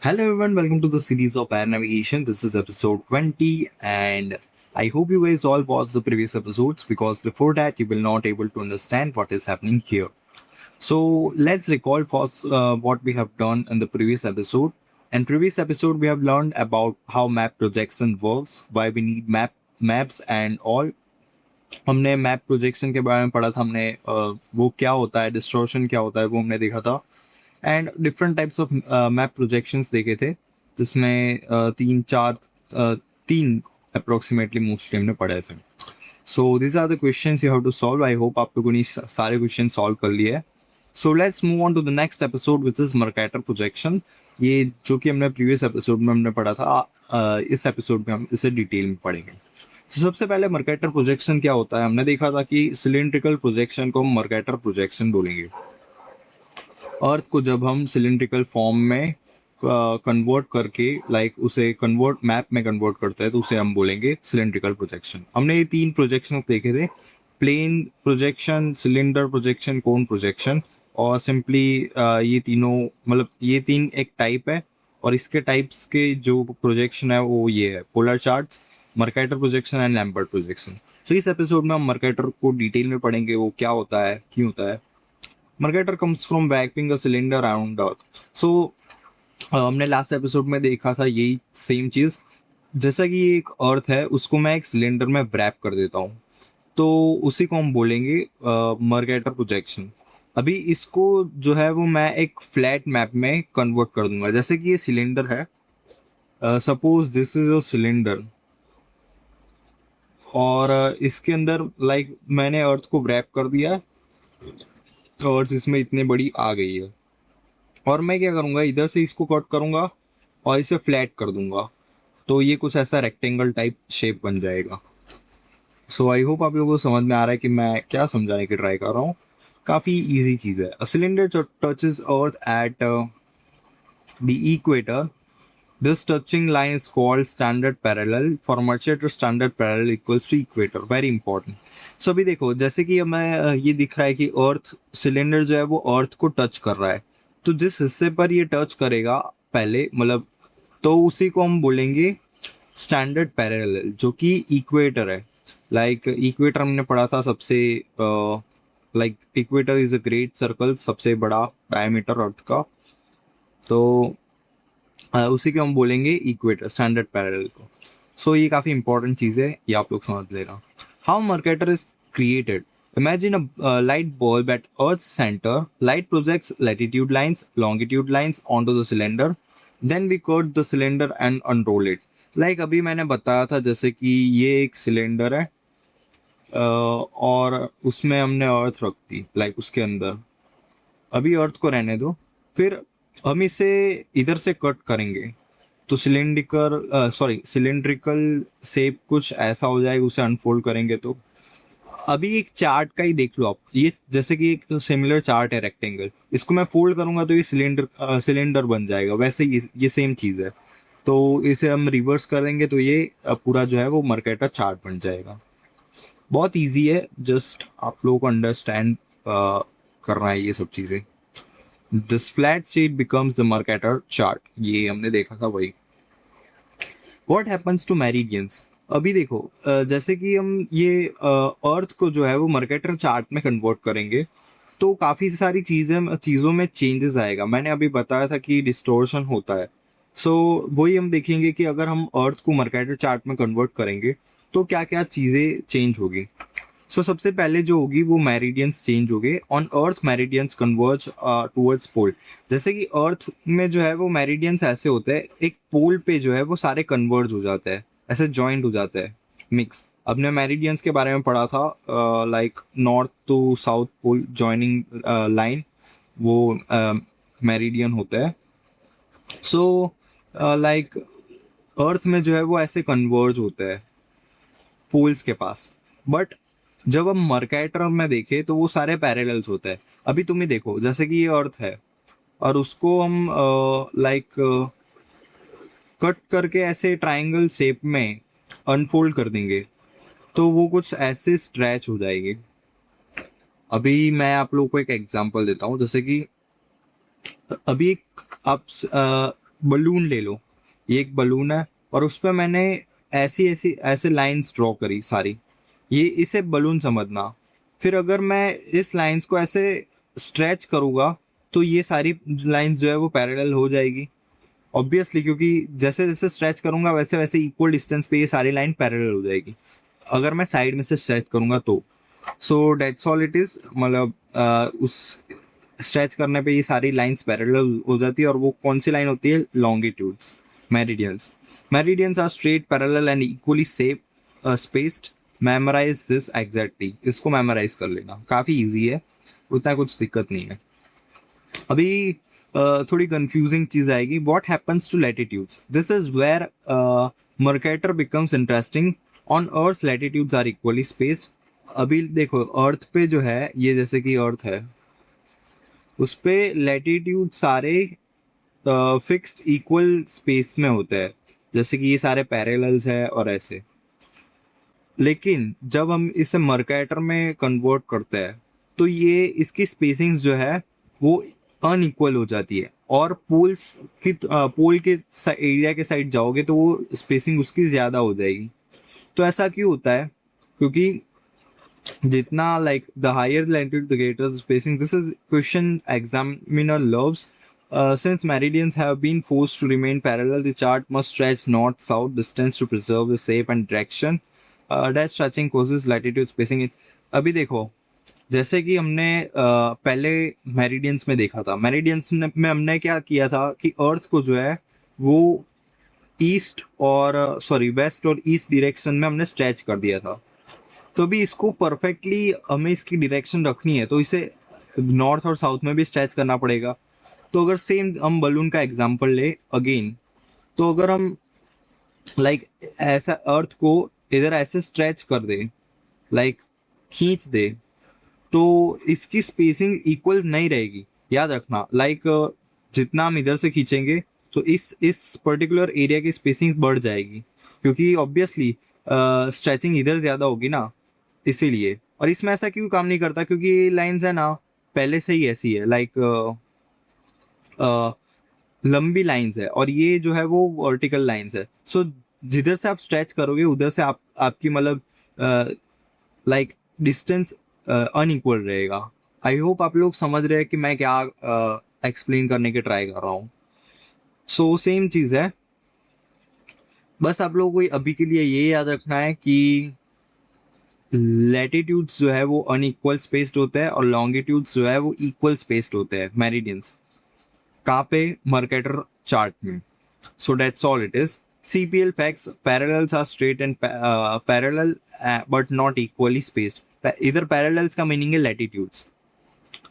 Hello everyone, welcome to the series of Air Navigation. This is episode 20 and I hope you guys all watched the previous episodes because before that you will not able to understand what is happening here. So let's recall first what we have done in the previous episode. In previous episode we have learned about how map projection works, why we need maps and all. हमने map projection के बारे में पढ़ा था हमने वो क्या होता है डिस्टॉर्शन क्या होता है वो हमने देखा था and different types of map projections देखे थे जिसमें तीन अप्रोक्सीमेटली मोस्टली हमने पढ़े थे so this are the questions you have to solve I hope आप लोगों ने सारे क्वेश्चन सॉल्व कर लिए हैं so let's move on to the next episode which is Mercator projection ये जो कि हमने प्रीवियस एपिसोड में हमने पढ़ा था इस एपिसोड में हम इसे डिटेल में पढ़ेंगे तो सबसे पहले मर्केटर प्रोजेक्शन क्या होता है हमने देखा था कि सिलिंड्रिकल प्रोजेक्शन को हम मर्केटर प्रोजेक्शन बोलेंगे अर्थ को जब हम सिलिंड्रिकल फॉर्म में कन्वर्ट करके उसे कन्वर्ट मैप में कन्वर्ट करते हैं तो उसे हम बोलेंगे सिलिंड्रिकल प्रोजेक्शन हमने ये तीन प्रोजेक्शन देखे थे प्लेन प्रोजेक्शन सिलेंडर प्रोजेक्शन कोन प्रोजेक्शन और सिंपली ये तीनों मतलब ये तीन एक टाइप है और इसके टाइप्स के जो प्रोजेक्शन है वो ये है polar charts Mercator projection and Lambert projection so इस एपिसोड में हम मर्केटर को डिटेल में पढ़ेंगे वो क्या होता है क्यों होता है Mercator comes from wrapping a cylinder around earth सो हमने लास्ट एपिसोड में देखा था यही सेम चीज जैसा कि ये एक अर्थ है उसको मैं एक सिलेंडर में व्रैप कर देता हूँ तो उसी को हम बोलेंगे मर्केटर प्रोजेक्शन अभी इसको जो है वो मैं एक फ्लैट मैप में कन्वर्ट कर दूंगा जैसे कि ये सिलेंडर है suppose this is a cylinder और इसके अंदर मैंने अर्थ को व्रैप कर दिया तो अर्थ इसमें इतनी बड़ी आ गई है और मैं क्या करूंगा इधर से इसको कट करूंगा और इसे फ्लैट कर दूंगा तो ये कुछ ऐसा रेक्टेंगल टाइप शेप बन जाएगा सो आई होप आप लोगों को समझ में आ रहा है कि मैं क्या समझाने की ट्राई कर रहा हूँ काफी इजी चीज है a cylinder touches earth at the equator this touching line is called standard parallel for मर्चेंट standard parallel equals to equator very important so अभी देखो जैसे कि मैं ये दिख रहा है कि अर्थ सिलेंडर जो है वो अर्थ को टच कर रहा है तो जिस हिस्से पर ये टच करेगा पहले मतलब तो उसी को हम बोलेंगे स्टैंडर्ड पैरेलल जो कि इक्वेटर है इक्वेटर हमने पढ़ा था सबसे equator is a great circle सबसे बड़ा डायमीटर अर्थ का तो उसी को हम बोलेंगे इक्वेटर स्टैंडर्ड पैरेलल को सो ये काफी इंपॉर्टेंट चीज है ये आप लोग समझ लेना how Mercator is created Imagine a light bulb at Earth's center. Light projects latitude lines, longitude lines onto the cylinder. Then we cut the cylinder and unroll it. अभी मैंने बताया था जैसे कि ये एक सिलेंडर है और उसमें हमने अर्थ रख दी उसके अंदर अभी अर्थ को रहने दो फिर हम इसे इधर से कट करेंगे तो सिलेंड्रिकल शेप कुछ ऐसा हो जाएगा उसे अनफोल्ड करेंगे तो अभी एक चार्ट का ही देख लो आप ये जैसे कि एक सिमिलर चार्ट है रेक्टेंगल इसको मैं फोल्ड करूंगा तो ये सिलेंडर बन जाएगा वैसे ये सेम चीज है तो इसे हम रिवर्स करेंगे तो ये पूरा जो है वो मर्केटर चार्ट बन जाएगा बहुत इजी है जस्ट आप लोगों को अंडरस्टैंड करना है ये सब चीजें this flat sheet becomes the Mercator chart ये हमने देखा था वही व्हाट हैपन्स टू मेरिडियंस अभी देखो जैसे कि हम ये अर्थ को जो है वो मर्केटर चार्ट में कन्वर्ट करेंगे तो काफ़ी सारी चीज़ों में चेंजेस आएगा मैंने अभी बताया था कि डिस्टोर्शन होता है सो वही हम देखेंगे कि अगर हम अर्थ को मर्केटर चार्ट में कन्वर्ट करेंगे तो क्या क्या चीज़ें चेंज होगी सो सबसे पहले जो होगी वो मेरिडियंस चेंज हो गए on earth meridians converge towards pole जैसे कि अर्थ में जो है वो मेरिडियंस ऐसे होते हैं एक पोल पे जो है वो सारे कन्वर्ज हो जाते हैं ऐसे जॉइंट हो जाते हैं मिक्स अपने मेरिडियंस के बारे में पढ़ा था north to south pole joining line वो मेरिडियन होता है सो अर्थ में जो है वो ऐसे कन्वर्ज होता है पोल्स के पास बट जब हम मर्केटर में देखें तो वो सारे पैरेलल्स होते हैं अभी तुम ही देखो जैसे कि ये अर्थ है और उसको हम कट करके ऐसे ट्रायंगल शेप में अनफोल्ड कर देंगे तो वो कुछ ऐसे स्ट्रेच हो जाएगी अभी मैं आप लोगों को एक एग्जांपल देता हूँ जैसे कि अभी एक आप बलून ले लो, ये एक बलून है और उस पे मैंने ऐसे लाइंस ड्रॉ करी सारी, ये इसे बलून समझना। फिर अगर मैं इस लाइंस को ऐसे स्ट्रेच करूँगा तो ये सारी लाइंस जो है वो पैरेलल हो जाएगी ऑब्वियसली, क्योंकि जैसे जैसे स्ट्रेच करूँगा वैसे वैसे इक्वल डिस्टेंस पे ये सारी लाइन पैरेलल हो जाएगी। अगर मैं साइड में से स्ट्रेच करूँगा तो so that's all it is, मतलब उस स्ट्रेच करने पे ये सारी लाइंस पैरेलल हो जाती है। और वो कौन सी लाइन होती है? Longitudes, meridians. Meridians are straight, parallel and equally spaced. Memorise this exactly, इसको मेमोराइज कर लेना, काफ़ी इजी है, उतना कुछ दिक्कत नहीं है। अभी थोड़ी कंफ्यूजिंग चीज आएगी। What happens to latitudes? This is where Mercator becomes interesting. On earth latitudes are equally spaced. अभी देखो अर्थ पे जो है, ये जैसे कि अर्थ है, उस पे लैटिट्यूड सारे फिक्स्ड इक्वल स्पेस में होते हैं, जैसे कि ये सारे पैरेलल्स है और ऐसे। लेकिन जब हम इसे मर्केटर में कन्वर्ट करते हैं तो ये इसकी स्पेसिंग्स जो है वो अनइक्वल हो जाती है, और पोल के एरिया के साइड जाओगे तो वो स्पेसिंग उसकी ज़्यादा हो जाएगी। तो ऐसा क्यों होता है? क्योंकि जितना like the higher latitude the greater spacing. This is question examiner loves. Since meridians have been forced to remain parallel, the chart must stretch north-south distance to preserve the shape and direction. That stretching causes latitude spacing. अभी देखो, जैसे कि हमने पहले meridians में देखा था, meridians में हमने क्या किया था कि अर्थ को जो है वो ईस्ट और वेस्ट और ईस्ट डायरेक्शन में हमने स्ट्रेच कर दिया था। तो अभी इसको परफेक्टली हमें इसकी डायरेक्शन रखनी है तो इसे नॉर्थ और साउथ में भी स्ट्रेच करना पड़ेगा। तो अगर सेम हम बलून का एग्जांपल ले अगेन, तो अगर हम लाइक ऐसा अर्थ को इधर ऐसे स्ट्रेच कर दे, लाइक खींच दे, तो इसकी स्पेसिंग इक्वल नहीं रहेगी, याद रखना। लाइक जितना हम इधर से खींचेंगे तो इस पर्टिकुलर एरिया की स्पेसिंग बढ़ जाएगी, क्योंकि ऑब्वियसली स्ट्रेचिंग इधर ज़्यादा होगी ना, इसीलिए। और इसमें ऐसा क्यों काम नहीं करता? क्योंकि ये लाइंस है ना पहले से ही ऐसी है, लाइक लंबी लाइंस है और ये जो है वो वर्टिकल लाइंस है। सो जिधर से आप स्ट्रेच करोगे उधर से आपकी मतलब लाइक डिस्टेंस अनइक्वल रहेगा। आई होप आप लोग समझ रहे हैं कि मैं क्या एक्सप्लेन करने की ट्राई कर रहा हूँ। सो सेम चीज़ है, बस आप लोगों को अभी के लिए ये याद रखना है कि लैटिट्यूड्स जो है वो अनइक्वल स्पेस्ड होते हैं और लॉन्गिट्यूड्स जो है वो इक्वल स्पेस्ड होते हैं, मेरिडियंस। कहाँ पे? मर्केटर चार्ट में। So that's all it is. CPL facts: parallels are straight and parallel, but not equally spaced. इधर parallels का meaning है latitudes.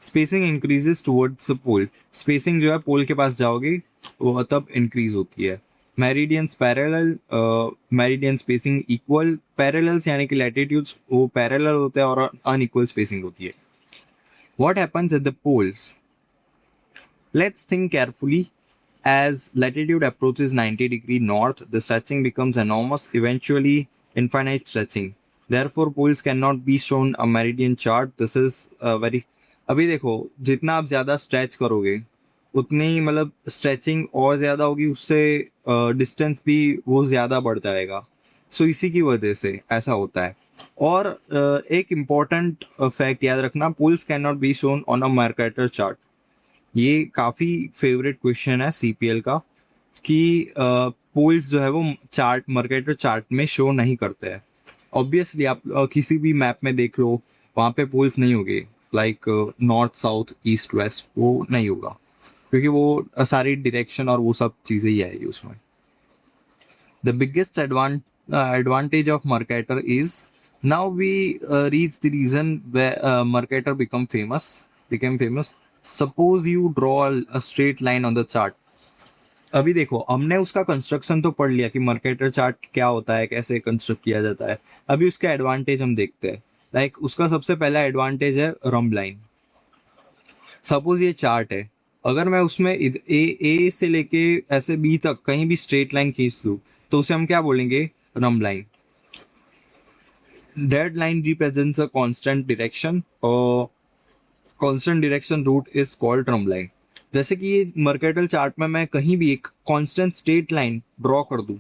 Spacing increases towards the pole. Spacing जो है पोल के पास जाओगे वो तब increase होती है। Meridians parallel, meridian spacing equal. Parallels यानी कि latitudes वो parallel होते हैं और unequal spacing होती है। What happens at the poles? Let's think carefully. As latitude approaches 90° north, the stretching becomes enormous, eventually infinite stretching. Therefore, poles cannot be shown a meridian chart. This is very. अभी देखो, जितना आप ज़्यादा stretch करोगे उतनी मतलब stretching और ज़्यादा होगी, उससे डिस्टेंस भी वो ज़्यादा बढ़ जाएगा। सो इसी की वजह से ऐसा होता है। और एक इम्पॉर्टेंट फैक्ट याद रखना, poles can not be shown on a Mercator chart. ये काफ़ी फेवरेट क्वेश्चन है सीपीएल का कि पोल्स जो है वो चार्ट, मर्केटर चार्ट में शो नहीं करते हैं। ऑब्वियसली आप किसी भी मैप में देख लो, वहाँ पे पोल्स नहीं होंगे, like north south east west, वो नहीं होगा, क्योंकि वो सारी डायरेक्शन और वो सब चीज़ें ही आएगी उसमें। The biggest advantage of Mercator is, now we reach the reason where Mercator became famous. Suppose you draw a straight line on the chart. अभी देखो, हमने उसका कंस्ट्रक्शन तो पढ़ लिया कि मर्केटर चार्ट क्या होता है, कैसे कंस्ट्रक्ट किया जाता है। अभी उसका एडवांटेज हम देखते हैं। लाइक उसका सबसे पहला एडवांटेज है रम्ब लाइन। सपोज ये चार्ट है, अगर मैं उसमें ए से लेके ऐसे बी तक कहीं भी स्ट्रेट लाइन खींच दूँ तो उसे हम क्या बोलेंगे? Rhumb line. Dead line represents a constant direction, और constant direction route is called rhumb line. जैसे कि ये मर्केटल चार्ट में मैं कहीं भी एक कांस्टेंट स्ट्रेट लाइन ड्रॉ कर दूं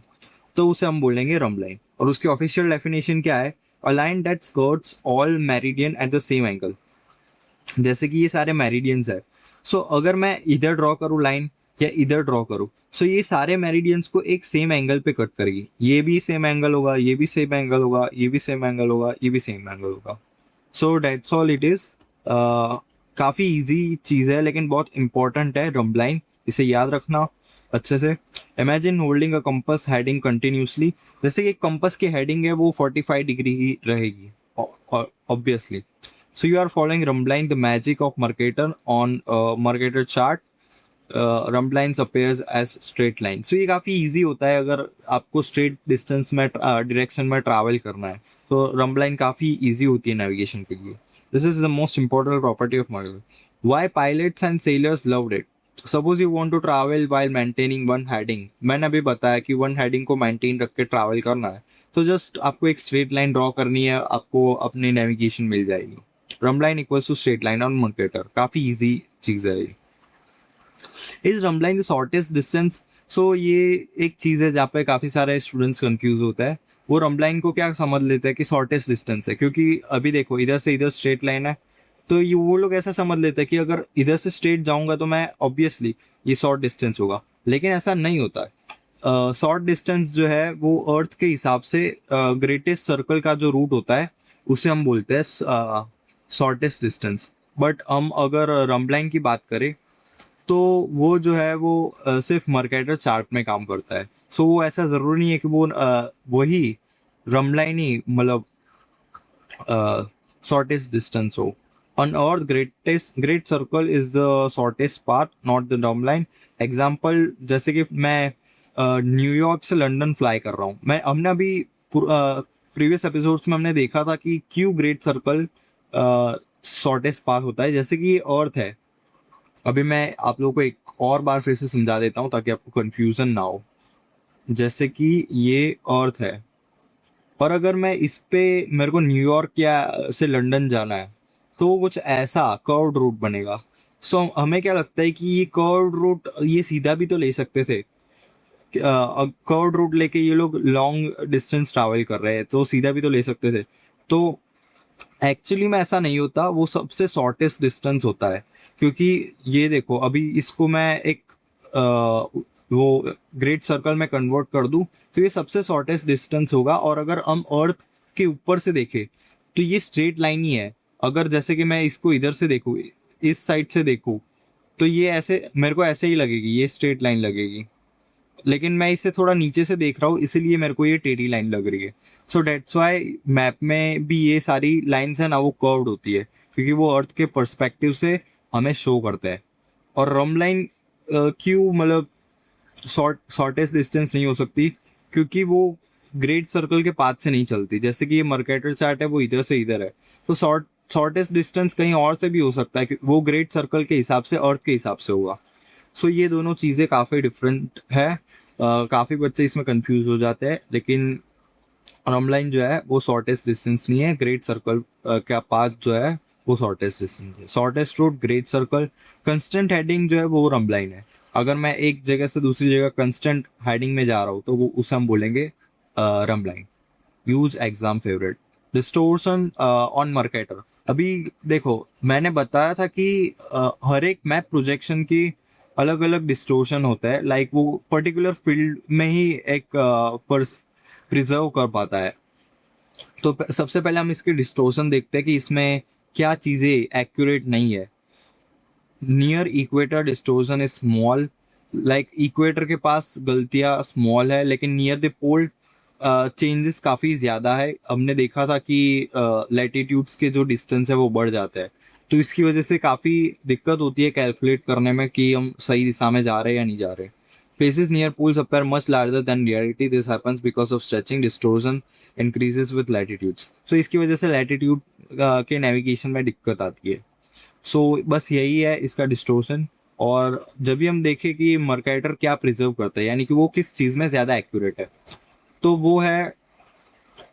तो उसे हम बोलेंगे रम्ब लाइन। और उसकी ऑफिशियल डेफिनेशन क्या है? A line that skirts all meridian at the same angle. जैसे कि ये सारे मेरिडियंस है, सो अगर मैं इधर ड्रॉ करूँ लाइन या इधर ड्रॉ करूँ, सो ये सारे मेरिडियंस को एक सेम एंगल पे कट करेगी। ये भी सेम एंगल होगा, ये भी सेम एंगल होगा, ये भी सेम एंगल होगा, ये भी सेम एंगल होगा। So that's all it is. काफ़ी इजी चीज़ है लेकिन बहुत इंपॉर्टेंट है रम्ब लाइन, इसे याद रखना अच्छे से। Imagine holding a compass heading continuously. जैसे कि कंपास की हेडिंग है वो 45 डिग्री ही रहेगी obviously. So you are following Rumbline, the magic of Mercator on Mercator chart. Rumblines appears as straight line. So ये काफ़ी easy होता है अगर आपको straight distance में direction में travel करना है, तो Rumbline काफ़ी easy होती है navigation के लिए. This is the most important property of Mercator. Why pilots and sailors loved it? Suppose you want to travel while maintaining one heading. मैंने अभी बताया कि one heading को maintain रख के travel करना है, तो just आपको एक straight line draw करनी है, आपको अपनी navigation मिल जाएगी। Rhumb line equals to straight line on Mercator. काफी इजी चीज है ये। Is rhumb line the shortest distance? So ये एक चीज है जहाँ पे काफी सारे स्टूडेंट्स कंफ्यूज होता है। वो रम्ब लाइन को क्या समझ लेते हैं कि शॉर्टेस्ट डिस्टेंस है, क्योंकि अभी देखो इधर से इधर स्ट्रेट लाइन है, तो ये वो लोग ऐसा समझ लेते हैं कि अगर इधर से स्ट्रेट जाऊंगा तो मैं ऑब्वियसली ये शॉर्ट डिस्टेंस होगा, लेकिन ऐसा नहीं होता है। शॉर्ट डिस्टेंस जो है वो अर्थ के हिसाब से ग्रेटेस्ट सर्कल का जो रूट होता है उसे हम बोलते हैं शॉर्टेस्ट डिस्टेंस। बट हम अगर रम्ब लाइन की बात करें तो वो जो है वो सिर्फ मर्केटर चार्ट में काम करता है। सो वो ऐसा ज़रूरी नहीं है कि वो वही रम्ब लाइन ही मतलब shortest distance हो। On Earth, great circle is the shortest path, not the rhumb line. Example जैसे कि मैं न्यूयॉर्क से लंदन फ्लाई कर रहा हूँ, मैं हमने अभी प्रीवियस एपिसोड्स में हमने देखा था कि क्यों ग्रेट सर्कल शॉर्टेस्ट पाथ होता है। जैसे कि ये अर्थ है, अभी मैं आप लोगों को एक और बार फिर से समझा देता हूँ ताकि आपको कंफ्यूजन ना हो। जैसे कि ये अर्थ है और अगर मैं इस पे मेरे को न्यूयॉर्क या से लंदन जाना है तो वो कुछ ऐसा कर्व्ड रूट बनेगा। सो हमें क्या लगता है कि ये कर्व्ड रूट ये सीधा भी तो ले सकते थे। कर्व्ड रूट लेके ये लोग लॉन्ग डिस्टेंस ट्रैवल कर रहे हैं तो सीधा भी तो ले सकते थे। तो एक्चुअली में ऐसा नहीं होता, वो सबसे शॉर्टेस्ट डिस्टेंस होता है। क्योंकि ये देखो अभी इसको मैं एक वो ग्रेट सर्कल में कन्वर्ट कर दूं तो ये सबसे शॉर्टेस्ट डिस्टेंस होगा। और अगर हम अर्थ के ऊपर से देखें तो ये स्ट्रेट लाइन ही है। अगर जैसे कि मैं इसको इधर से देखूँ, इस साइड से देखूँ, तो ये ऐसे मेरे को ऐसे ही लगेगी, ये स्ट्रेट लाइन लगेगी। लेकिन मैं इसे थोड़ा नीचे से देख रहा हूँ इसीलिए मेरे को ये टेढ़ी लाइन लग रही है। सो डेट्स वाई मैप में भी ये सारी लाइंस है ना वो कर्व्ड होती है, क्योंकि वो अर्थ के पर्सपेक्टिव से हमें शो करता है। और रम लाइन क्यों मतलब शॉर्टेस्ट डिस्टेंस नहीं हो सकती? क्योंकि वो ग्रेट सर्कल के पाथ से नहीं चलती। जैसे कि ये मर्केटर चार्ट है वो इधर से इधर है, तो शॉर्टेस्ट डिस्टेंस कहीं और से भी हो सकता है, वो ग्रेट सर्कल के हिसाब से अर्थ के हिसाब से होगा। सो ये दोनों चीज़ें काफ़ी डिफरेंट है। काफ़ी बच्चे इसमें कंफ्यूज हो जाते हैं, लेकिन रम लाइन जो है वो शॉर्टेस्ट डिस्टेंस नहीं है। ग्रेट सर्कल का पाथ जो है वो शॉर्टेस्ट डिस्टेंस है। Shortest route great circle. Constant heading जो है वो रम लाइन है। अगर मैं एक जगह से दूसरी जगह कंस्टेंट हेडिंग में जा रहा हूँ तो वो उसे हम बोलेंगे rhumb line. Use exam favourite. Distortion on Mercator. अभी देखो मैंने बताया था कि हर एक मैप प्रोजेक्शन की अलग अलग डिस्टोर्शन होता है, लाइक वो पर्टिकुलर फील्ड में ही एक प्रिजर्व कर पाता है। तो सबसे पहले हम इसके डिस्टोर्शन देखते हैं कि इसमें क्या चीज़ें एक्यूरेट नहीं है। Near equator distortion is small, like equator के पास गलतियां स्मॉल है, लेकिन नियर द पोल चेंजेस काफ़ी ज़्यादा है। हमने देखा था कि लैटिट्यूड्स के जो डिस्टेंस है वो बढ़ जाता है, तो इसकी वजह से काफ़ी दिक्कत होती है कैलकुलेट करने में कि हम सही दिशा में जा रहे हैं या नहीं जा रहे। Places near poles appear much larger than reality. This happens because of stretching. Distortion increases with latitudes. So इसकी वजह से लैटिट्यूड के नेविगेशन में दिक्कत आती है। सो बस यही है इसका डिस्टोर्शन। और जब भी हम देखें कि मर्केटर क्या प्रिजर्व करता है, यानी कि वो किस चीज़ में ज़्यादा एक्यूरेट है, तो वो है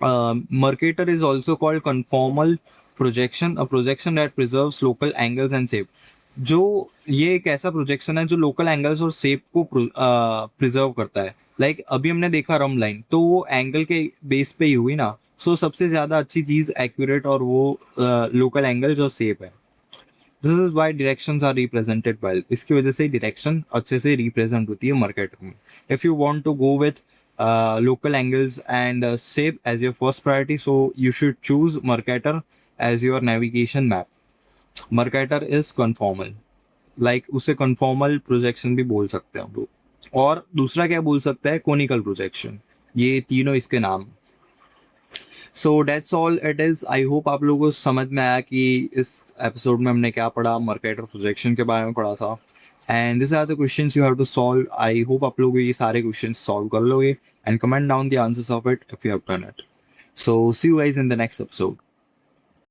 Mercator is also called conformal projection, a projection that preserves local angles and shape. जो ये एक ऐसा प्रोजेक्शन है जो लोकल एंगल्स और शेप को प्रिजर्व करता है। लाइक अभी हमने देखा रम लाइन, तो वो एंगल के बेस पे ही हुई ना। सो सबसे ज्यादा अच्छी चीज एक्यूरेट और वो लोकल एंगल जो शेप है। This is why directions are represented well, इसकी वजह से डायरेक्शन अच्छे से रिप्रेजेंट होती है मर्केटर में। If you want to go with local angles and shape as your first priority, so you should choose Mercator as your navigation map. Mercator is conformal, like उसे conformal projection भी बोल सकते हैं हम लोग। और दूसरा क्या बोल सकते हैं, कोनिकल प्रोजेक्शन। ये तीनों इसके नाम। So that's all it is. I hope आप लोगों को समझ में आया कि इस एपिसोड में हमने क्या पढ़ा, मर्केटर प्रोजेक्शन के बारे में पढ़ा था। And this are the questions you have to solve. I hope आप लोग ये सारे क्वेश्चंस सॉल्व कर लोगे and comment down the answers of it if you have done it. So see you guys in the next episode.